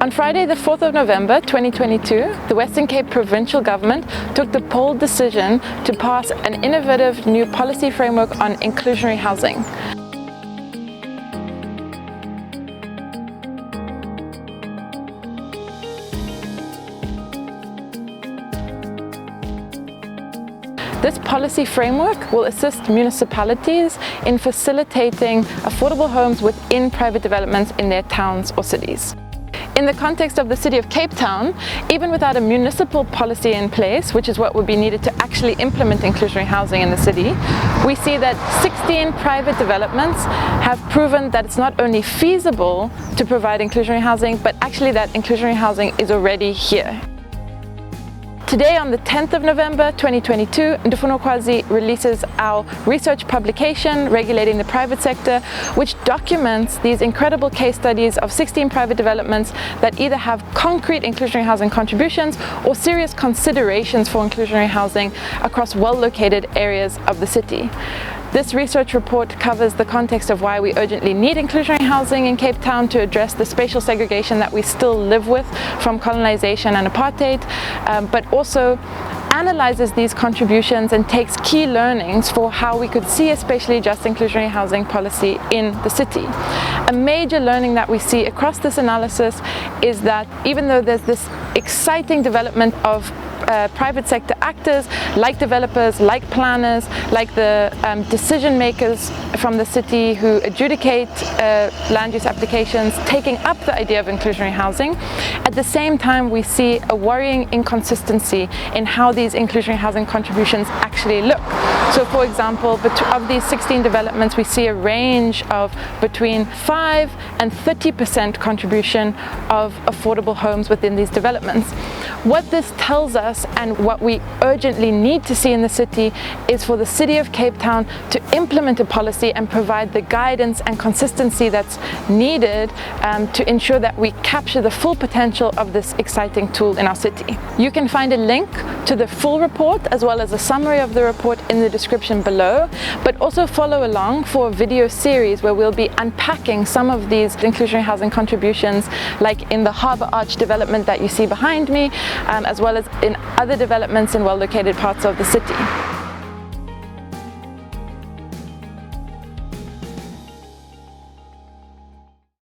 On Friday, the 4th of November 2022, the Western Cape Provincial Government took the bold decision to pass an innovative new policy framework on inclusionary housing. This policy framework will assist municipalities in facilitating affordable homes within private developments in their towns or cities. In the context of the City of Cape Town, even without a municipal policy in place, which is what would be needed to actually implement inclusionary housing in the city, we see that 16 private developments have proven that it's not only feasible to provide inclusionary housing, but actually that inclusionary housing is already here. Today, on the 10th of November 2022, Ndifuna Ukwazi releases our research publication regulating the private sector, which documents these incredible case studies of 16 private developments that either have concrete inclusionary housing contributions or serious considerations for inclusionary housing across well-located areas of the city. This research report covers the context of why we urgently need inclusionary housing in Cape Town to address the spatial segregation that we still live with from colonization and apartheid, but also analyzes these contributions and takes key learnings for how we could see a spatially just inclusionary housing policy in the city. A major learning that we see across this analysis is that even though there's this exciting development of private sector actors, like developers, like planners, like the decision makers from the city who adjudicate land use applications, taking up the idea of inclusionary housing. At the same time, we see a worrying inconsistency in how these inclusionary housing contributions actually look. So, for example, of these 16 developments, we see a range of between 5 and 30% contribution of affordable homes within these developments. What this tells us, and what we urgently need to see in the city, is for the City of Cape Town to implement a policy and provide the guidance and consistency that's needed to ensure that we capture the full potential of this exciting tool in our city. You can find a link to the full report as well as a summary of the report in the description below, but also follow along for a video series where we'll be unpacking some of these inclusionary housing contributions, like in the Harbour Arch development that you see behind me, as well as in other developments in well-located parts of the city.